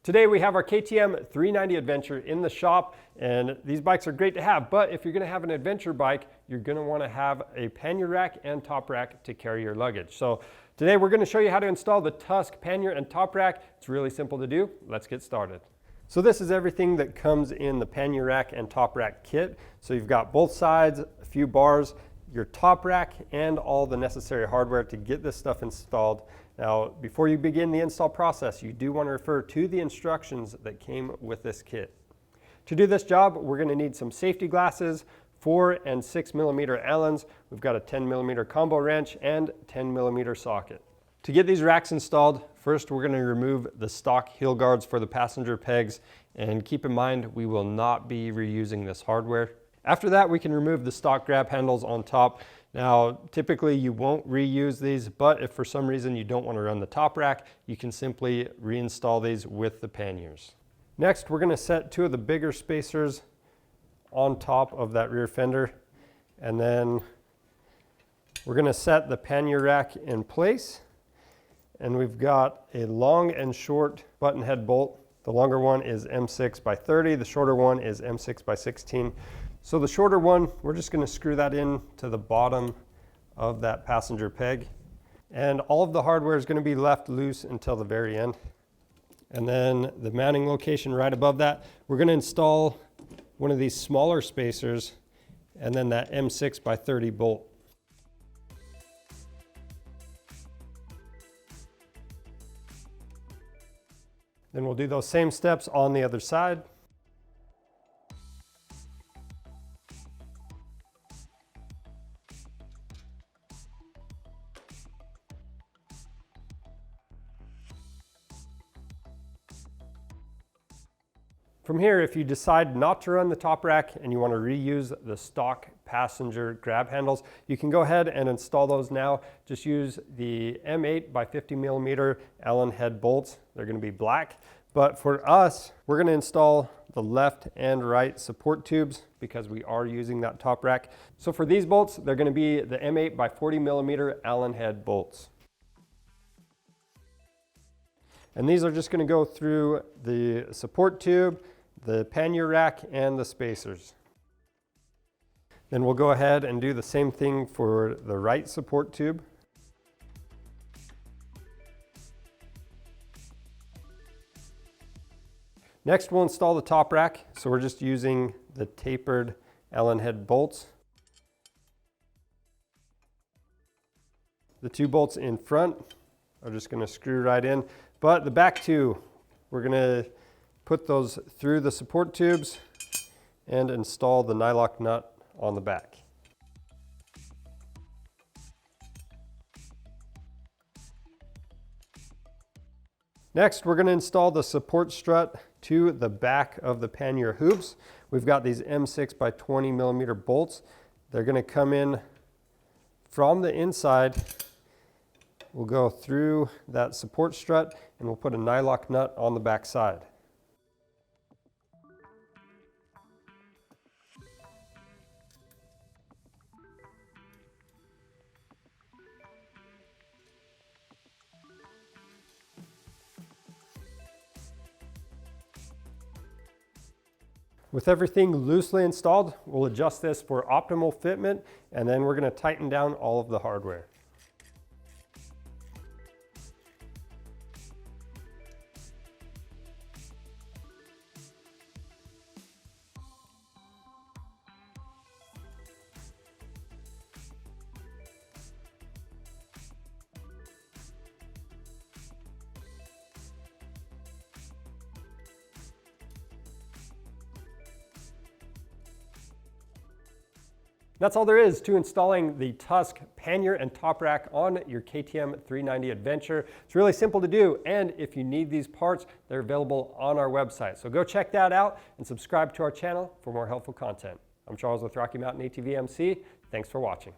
Today we have our KTM 390 Adventure in the shop, and these bikes are great to have, but if you're going to have an adventure bike, you're going to want to have a pannier rack and top rack to carry your luggage. So today we're going to show you how to install the Tusk pannier and top rack. It's really simple to do. Let's get started. So this is everything that comes in the pannier rack and top rack kit. So you've got both sides, a few bars, your top rack, and all the necessary hardware to get this stuff installed. Now, before you begin the install process, you do want to refer to the instructions that came with this kit. To do this job, we're going to need some safety glasses, 4 and 6 millimeter Allens. We've got a 10 millimeter combo wrench and 10 millimeter socket. To get these racks installed, first we're going to remove the stock heel guards for the passenger pegs, and keep in mind we will not be reusing this hardware. After that, we can remove the stock grab handles on top. Now, typically you won't reuse these, but if for some reason you don't want to run the top rack, you can simply reinstall these with the panniers. Next, we're going to set 2 of the bigger spacers on top of that rear fender, and then we're going to set the pannier rack in place. And we've got a long and short button head bolt. The longer one is M6 by 30, the shorter one is M6 by 16. So the shorter one, we're just going to screw that in to the bottom of that passenger peg. And all of the hardware is going to be left loose until the very end. And then the mounting location right above that, we're going to install one of these smaller spacers and then that M6 by 30 bolt. Then we'll do those same steps on the other side. From here, if you decide not to run the top rack and you want to reuse the stock passenger grab handles, you can go ahead and install those now. Just use the M8 by 50 millimeter Allen head bolts. They're going to be black. But for us, we're going to install the left and right support tubes because we are using that top rack. So for these bolts, they're going to be the M8 by 40 millimeter Allen head bolts. And these are just going to go through the support tube, the pannier rack, and the spacers. Then we'll go ahead and do the same thing for the right support tube. Next, we'll install the top rack. So we're just using the tapered Allen head bolts. The 2 bolts in front are just going to screw right in, but the back 2, we're going to put those through the support tubes and install the nylock nut on the back. Next, we're going to install the support strut to the back of the pannier hoops. We've got these M6 by 20 millimeter bolts. They're going to come in from the inside. We'll go through that support strut and we'll put a nylock nut on the back side. With everything loosely installed, we'll adjust this for optimal fitment, and then we're going to tighten down all of the hardware. That's all there is to installing the Tusk pannier and top rack on your KTM 390 Adventure. It's really simple to do, and if you need these parts, they're available on our website. So go check that out and subscribe to our channel for more helpful content. I'm Charles with Rocky Mountain ATV MC. Thanks for watching.